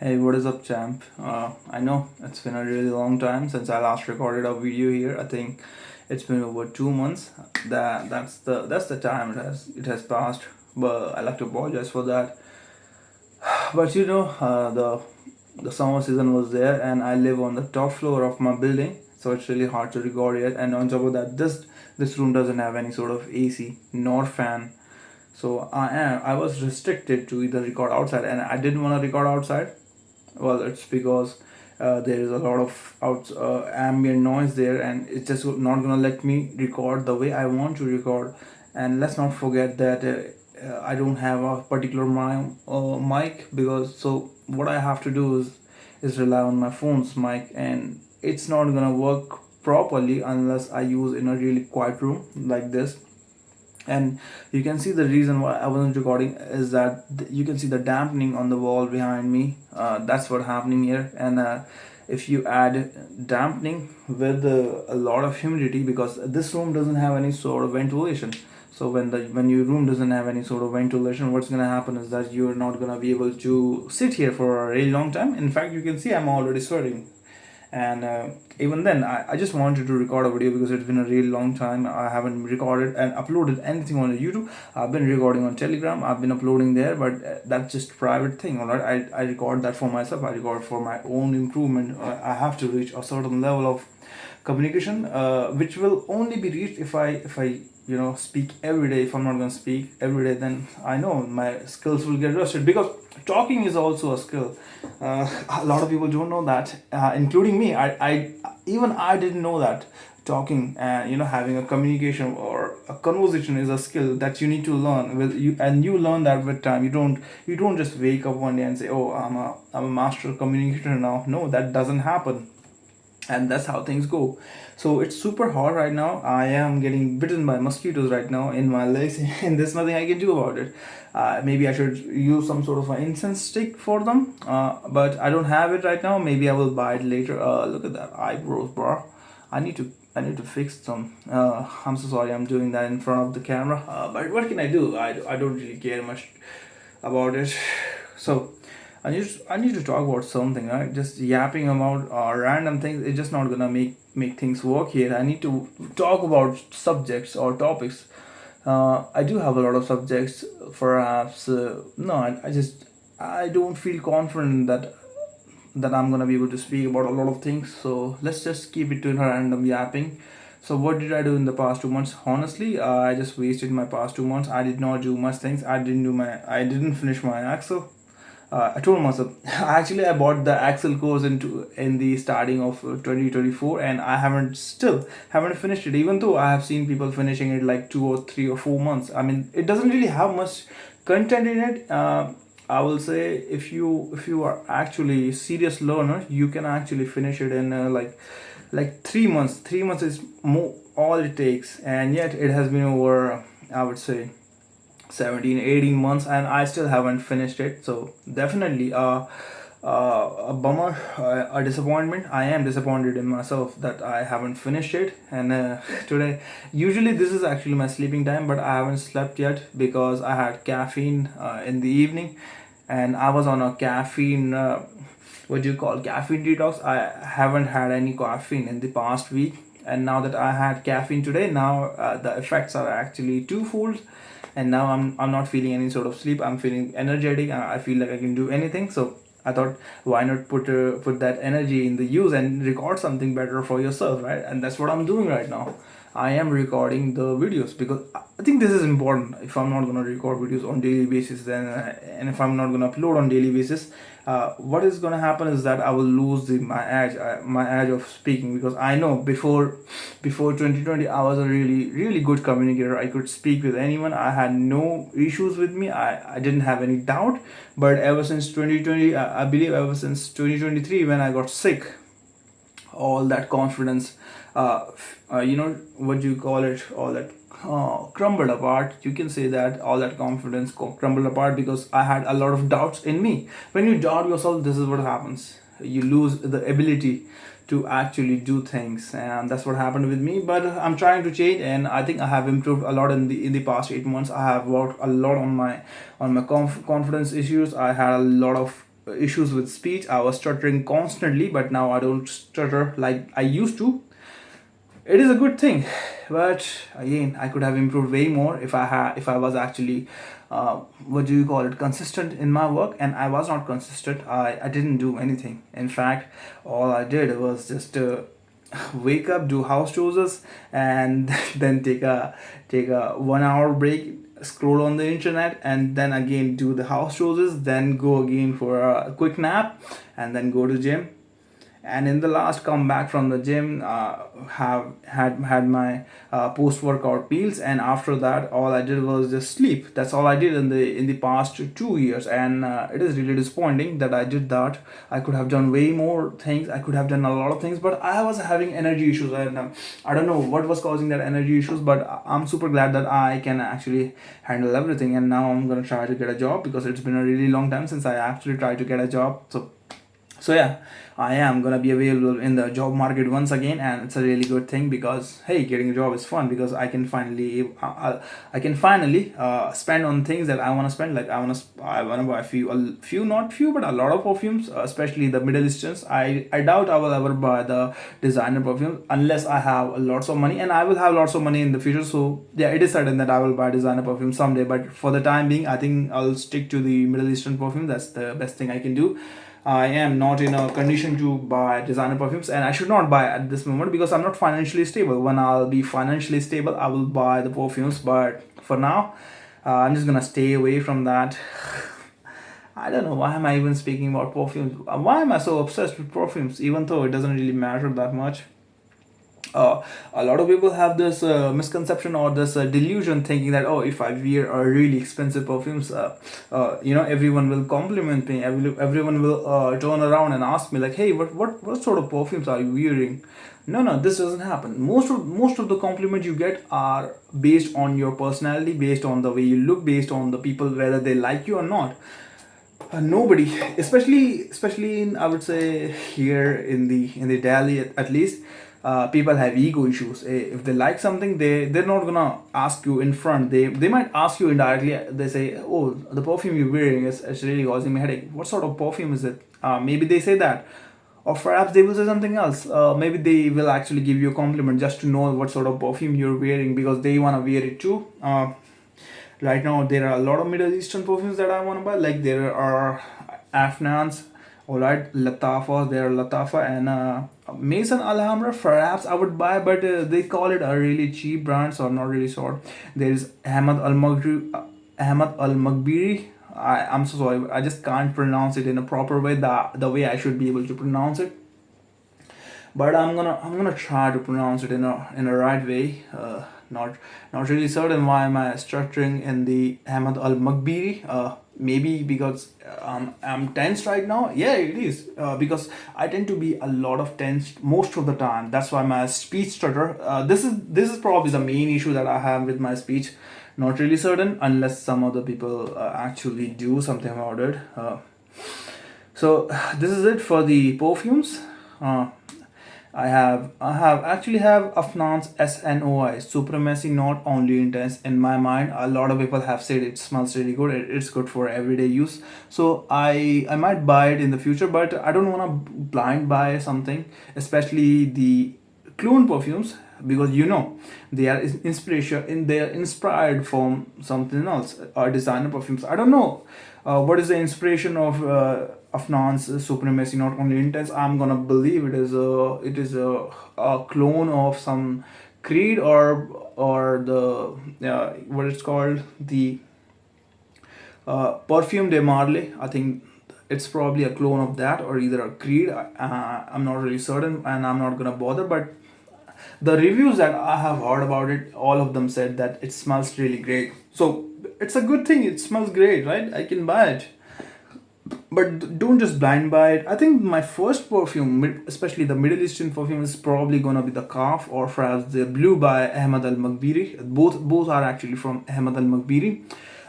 Hey, what is up, champ? I know it's been a really long time since I last recorded a video here. I think it's been over 2 months. That's the time it has passed. But I like to apologize for that. But the summer season was there, and I live on the top floor of my building, so it's really hard to record here. And on top of that, this room doesn't have any sort of AC nor fan, so I was restricted to either record outside, and I didn't want to record outside. Well, it's because there is a lot of ambient noise there, and it's just not gonna let me record the way I want to record. And let's not forget that I don't have a particular mic, because so what I have to do is rely on my phone's mic, and it's not gonna work properly unless I use in a really quiet room like this. And you can see the reason why I wasn't recording is that you can see the dampening on the wall behind me. That's what happening here. And if you add dampening with a lot of humidity, because this room doesn't have any sort of ventilation, so when your room doesn't have any sort of ventilation, what's gonna happen is that you're not gonna be able to sit here for a really long time. In fact, you can see I'm already sweating. And even then, I just wanted to record a video because it's been a really long time I haven't recorded and uploaded anything on YouTube. I've been recording on Telegram, I've been uploading there, but that's just private thing. All right, I record that for myself, I record for my own improvement. I have to reach a certain level of communication, which will only be reached if I speak every day. If I'm not going to speak every day, then I know my skills will get rusted, because talking is also a skill. A lot of people don't know that, including me. I didn't know that talking and having a communication or a conversation is a skill that you need to learn with you, and you learn that with time. You don't just wake up one day and say, oh, I'm a master communicator now. No, that doesn't happen, and that's how things go. So it's super hot right now. I am getting bitten by mosquitoes right now in my legs and there's nothing I can do about it. Maybe I should use some sort of an incense stick for them, but I don't have it right now. Maybe I will buy it later. Look at that eyebrows, bro. I need to fix them. I'm so sorry I'm doing that in front of the camera, but what can I do? I don't really care much about it. So I need to talk about something. Right? Just yapping about random things. It's just not gonna make things work here. I need to talk about subjects or topics. I do have a lot of subjects. Perhaps no. I don't feel confident that I'm gonna be able to speak about a lot of things. So let's just keep it to random yapping. So what did I do in the past 2 months? Honestly, I just wasted my past 2 months. I did not do much things. I didn't finish my Excel. I told myself actually I bought the Axel course in the starting of 2024, and I haven't finished it, even though I have seen people finishing it like 2 or 3 or 4 months. I mean, it doesn't really have much content in it. I will say, if you are actually serious learner, you can actually finish it in like 3 months. 3 months is more all it takes, and yet it has been over, I would say, 17-18 months, and I still haven't finished it. So definitely a bummer, a disappointment. I am disappointed in myself that I haven't finished it. And today, usually this is actually my sleeping time, but I haven't slept yet because I had caffeine in the evening, and I was on a caffeine, what do you call, caffeine detox. I haven't had any caffeine in the past week, and now that I had caffeine today, now the effects are actually twofold. And now I'm not feeling any sort of sleep. I'm feeling energetic. I feel like I can do anything. So I thought, why not put that energy in the use and record something better for yourself, right? And that's what I'm doing right now. I am recording the videos because I think this is important. If I'm not gonna record videos on daily basis, then and if I'm not gonna upload on daily basis, what is gonna happen is that I will lose my edge of speaking, because I know before 2020 I was a really good communicator. I could speak with anyone. I had no issues with me. I didn't have any doubt. But ever since 2020, I believe ever since 2023 when I got sick, all that confidence, what do you call it, all that crumbled apart. You can say that all that confidence crumbled apart because I had a lot of doubts in me. When you doubt yourself, this is what happens. You lose the ability to actually do things, and that's what happened with me. But I'm trying to change, and I think I have improved a lot in the past 8 months. I have worked a lot on my confidence issues. I had a lot of issues with speech. I was stuttering constantly, but now I don't stutter like I used to. It is a good thing, but again, I could have improved way more if I was actually what do you call it, consistent in my work. And I was not consistent. I didn't do anything. In fact, all I did was just wake up, do house chores, and then take a 1 hour break, scroll on the internet, and then again do the house chores, then go again for a quick nap, and then go to gym. And in the last come back from the gym, have had my post workout meals, and after that all I did was just sleep. That's all I did in the past 2 years, and it is really disappointing that I did that. I could have done way more things. I could have done a lot of things, but I was having energy issues, and I don't know what was causing that energy issues. But I'm super glad that I can actually handle everything, and now I'm gonna try to get a job, because it's been a really long time since I actually tried to get a job. So yeah, I am gonna be available in the job market once again, and it's a really good thing, because hey, getting a job is fun, because I can finally spend on things that I want to spend. Like I wanna buy a few, not few, but a lot of perfumes, especially the Middle Easterns. I doubt I will ever buy the designer perfume unless I have lots of money, and I will have lots of money in the future. So yeah, it is certain that I will buy designer perfume someday. But for the time being, I think I'll stick to the Middle Eastern perfume. That's the best thing I can do. I am not in a condition to buy designer perfumes, and I should not buy at this moment, because I'm not financially stable. When I'll be financially stable, I will buy the perfumes. But for now, I'm just gonna stay away from that. I don't know why am I even speaking about perfumes. Why am I so obsessed with perfumes, even though it doesn't really matter that much? A lot of people have this misconception or this delusion, thinking that, oh, if I wear a really expensive perfumes, everyone will compliment me. Everyone will turn around and ask me like, hey, what sort of perfumes are you wearing? No, this doesn't happen. Most of the compliments you get are based on your personality, based on the way you look, based on the people, whether they like you or not. Nobody, especially in, I would say, here in the Delhi, at least, people have ego issues. If they like something, they're not gonna ask you in front. They might ask you indirectly. They say, oh, the perfume you're wearing is it's really causing me headache. What sort of perfume is it? Maybe they say that, or perhaps they will say something else. Maybe they will actually give you a compliment just to know what sort of perfume you're wearing, because they want to wear it too. Right now, there are a lot of Middle Eastern perfumes that I want to buy. Like there are Afnans, alright, Latafa. There are Latafa and Mason Alhambra. Perhaps I would buy, but they call it a really cheap brand, so I'm not really sure. There is Ahmad Al Maghbiri. I'm so sorry. I just can't pronounce it in a proper way, the way I should be able to pronounce it. But I'm gonna try to pronounce it in a right way. Not really certain why am I structuring in the Ahmad Al Maghbiri. Maybe because I'm tense right now. Yeah, it is because I tend to be a lot of tense most of the time. That's why my speech stutter. This is probably the main issue that I have with my speech. Not really certain unless some other people actually do something about it. So this is it for the perfumes. I have actually have Afnan's SNOI, supremacy not only intense. In my mind, a lot of people have said it smells really good. It's good for everyday use. So I might buy it in the future, but I don't want to blind buy something, especially the clone perfumes, because they are they are inspired from something else, or designer perfumes. I don't know what is the inspiration of Afnan's supremacy not only intense. I'm gonna believe it is a clone of some creed, or the what it's called, the perfume de Marley. I think it's probably a clone of that, or either a creed. I'm not really certain, and I'm not gonna bother. But the reviews that I have heard about it, all of them said that it smells really great. So it's a good thing. It smells great, right? I can buy it. But don't just blind buy it. I think my first perfume, especially the Middle Eastern perfume, is probably gonna be the Kaf, or perhaps the Blue by Ahmad Al Maghbiri. Both are actually from Ahmad Al Maghbiri.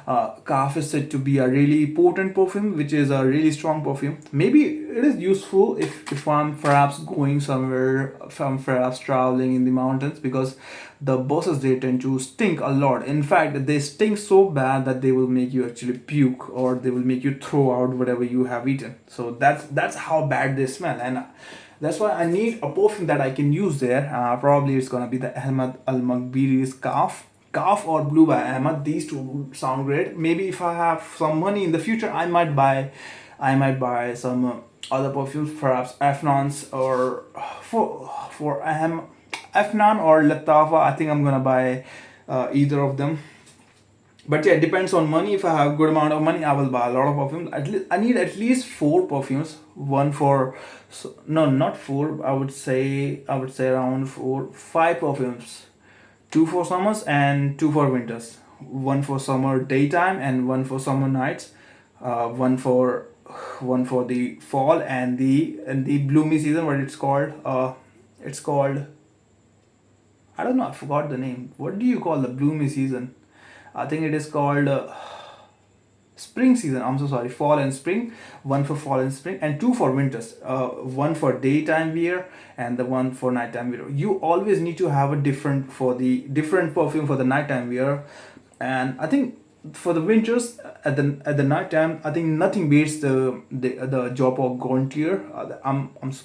Calf is said to be a really potent perfume, which is a really strong perfume. Maybe it is useful if I'm perhaps going somewhere, if I'm perhaps traveling in the mountains, because the buses they tend to stink a lot. In fact, they stink so bad that they will make you actually puke, or they will make you throw out whatever you have eaten. So that's how bad they smell, and that's why I need a perfume that I can use there. Probably it's gonna be the Ahmad Al Maghbiri's Calf or Blue by Ahmad. These two sound great. Maybe if I have some money in the future, I might buy some other perfumes, perhaps Afnan's, or for Afnan or Latafa. I think I'm gonna buy either of them. But yeah, it depends on money. If I have good amount of money, I will buy a lot of perfumes. At least I need at least four perfumes. One for, so, no, not four. I would say around four, five perfumes. Two for summers and two for winters. One for summer daytime and one for summer nights. One for the fall and the bloomy season. What it's called? It's called, I don't know. I forgot the name. What do you call the bloomy season? I think it is called spring season. I'm so sorry. Fall and spring. One for fall and spring, and two for winters. One for daytime wear and the one for nighttime wear. You always need to have a different perfume for the nighttime wear, and I think for the winters at the night time, I think nothing beats the job of Gontier.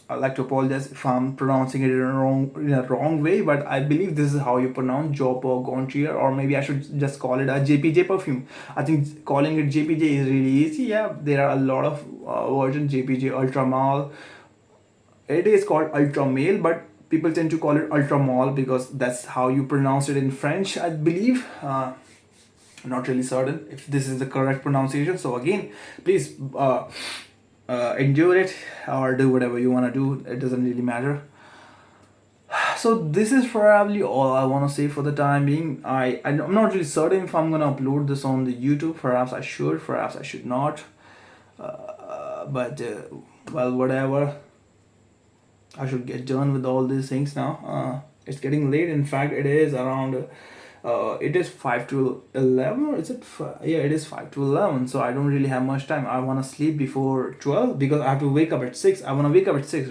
I like to apologize if I'm pronouncing it in a wrong way, but I believe this is how you pronounce job or Gontier, or maybe I should just call it a JPJ perfume. I think calling it JPJ is really easy. Yeah, there are a lot of versions, JPJ Ultra Male. It is called Ultra Male, but people tend to call it Ultra Male because that's how you pronounce it in French, I believe. Not really certain if this is the correct pronunciation. So again, please endure it or do whatever you want to do. It doesn't really matter. So this is probably all I want to say for the time being. I'm not really certain if I'm gonna upload this on the YouTube. Perhaps I should. Perhaps I should not. But well, whatever. I should get done with all these things now. It's getting late. In fact, it is around. It is 5 to 11, or is it? Yeah, it is 5 to 11. So I don't really have much time. I want to sleep before 12 because I have to wake up at 6. I want to wake up at 6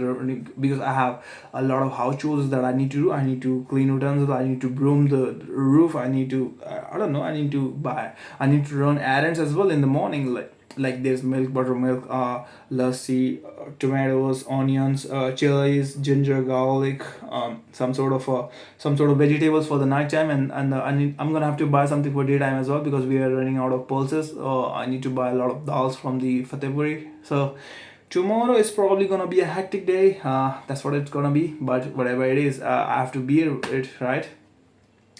because I have a lot of house chores that I need to do. I need to clean utensils. I need to broom the roof. I need to. I don't know. I need to buy. I need to run errands as well in the morning. Like there's milk, buttermilk, lassi, tomatoes, onions, chilies, ginger, garlic, some sort of vegetables for the night time, and I'm gonna have to buy something for daytime as well because we are running out of pulses. I need to buy a lot of dals from the Fatehpuri. So tomorrow is probably gonna be a hectic day. That's what it's gonna be. But whatever it is, I have to bear it, right?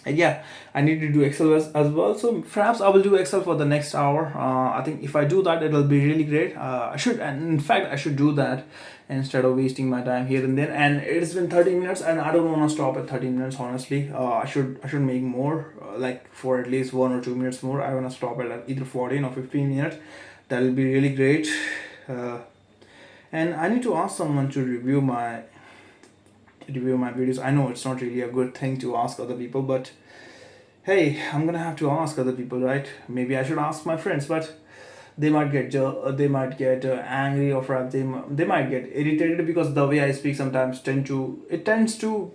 And yeah, I need to do Excel as well, so perhaps I will do Excel for the next hour. I think if I do that, it'll be really great. I should, and in fact I should do that instead of wasting my time here and there. And it's been 30 minutes and I don't want to stop at 30 minutes, honestly. I should make more, like for at least 1 or 2 minutes more. I want to stop at either 14 or 15 minutes. That'll be really great. uh, and I need to ask someone to review my videos. I know it's not really a good thing to ask other people, but hey, I'm gonna have to ask other people, right? Maybe I should ask my friends, but they might get angry, or perhaps they might get irritated because the way I speak sometimes tends to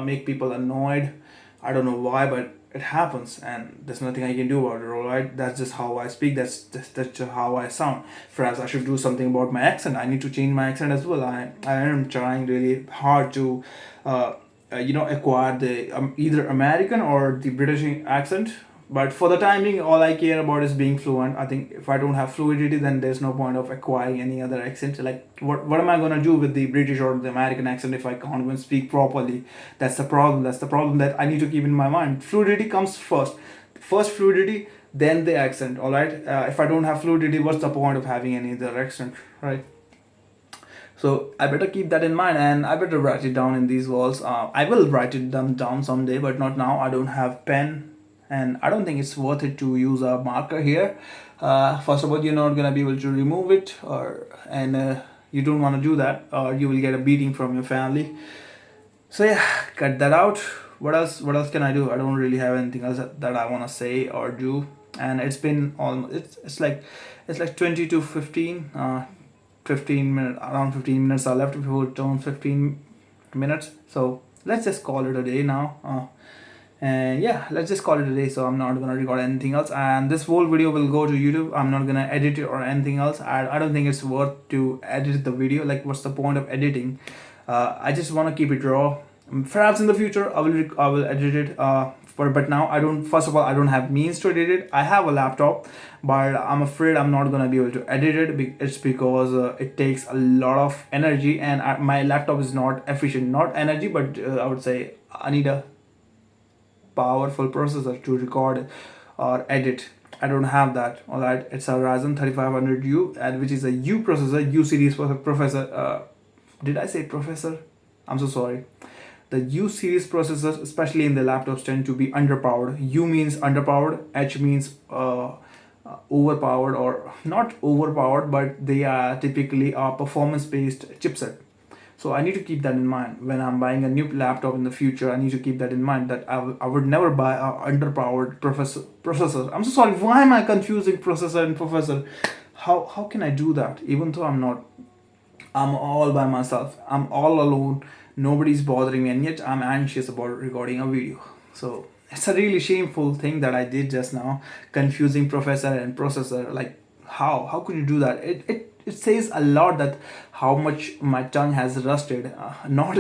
make people annoyed. I don't know why, but it happens, and there's nothing I can do about it. All right, that's just how I speak. That's just how I sound. Perhaps I should do something about my accent. I need to change my accent as well. I am trying really hard to, acquire the either American or the British accent. But for the time being, all I care about is being fluent. I think if I don't have fluidity, then there's no point of acquiring any other accent. Like, what am I gonna do with the British or the American accent if I can't even speak properly? That's the problem. That's the problem that I need to keep in my mind. Fluidity comes first. First fluidity, then the accent. All right. If I don't have fluidity, what's the point of having any other accent, right? So I better keep that in mind, and I better write it down in these walls. I will write it them down someday, but not now. I don't have pen, and I don't think it's worth it to use a marker here. First of all, you're not gonna be able to remove it, and you don't want to do that, or you will get a beating from your family. So yeah, cut that out. What else? What else can I do? I don't really have anything else that I want to say or do. and it's been almost it's like 20 to 15 15 minutes, around 15 minutes are left before it turns 15 minutes. So let's just call it a day now. And yeah, let's just call it a day. So I'm not gonna record anything else, and this whole video will go to YouTube. I'm not gonna edit it or anything else. I don't think it's worth to edit the video. Like, what's the point of editing? I just want to keep it raw. Perhaps in the future I will edit it. But now I don't. First of all, I don't have means to edit it. I have a laptop, but I'm afraid I'm not gonna be able to edit it. It's because it takes a lot of energy, and my laptop is not efficient. Not energy, but I would say I need a powerful processor to record or edit. I don't have that. All right, it's a Ryzen 3500U, and which is a U processor, U series processor. Did I say professor? I'm so sorry. The U series processors, especially in the laptops, tend to be underpowered. U means underpowered, H means overpowered, or not overpowered, but they are typically a performance based chipset. So I need to keep that in mind when I'm buying a new laptop in the future. I need to keep that in mind that I would never buy a underpowered processor. I'm so sorry. Why am I confusing processor and professor? How can I do that? Even though I'm not, I'm all by myself. I'm all alone. Nobody's bothering me, and yet I'm anxious about recording a video. So it's a really shameful thing that I did just now, confusing professor and processor. Like, how could you do that? It says a lot that how much my tongue has rusted. Not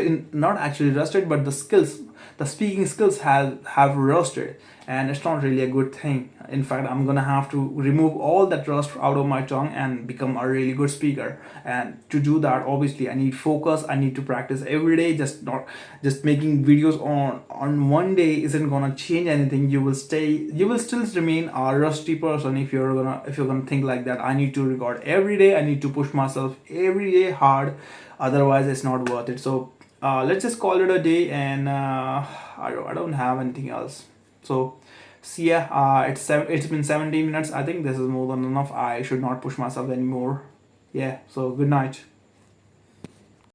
actually rusted, but the speaking skills have rusted, and it's not really a good thing. In fact, I'm gonna have to remove all that rust out of my tongue and become a really good speaker. And to do that, obviously, I need focus. I need to practice every day. Just making videos on one day isn't gonna change anything. You will still remain a rusty person if you're gonna think like that. I need to record every day. I need to push myself every day hard. Otherwise, it's not worth it. So let's just call it a day, and I don't have anything else. So see ya. It's been 17 minutes. I think this is more than enough. I should not push myself anymore. Yeah. So good night.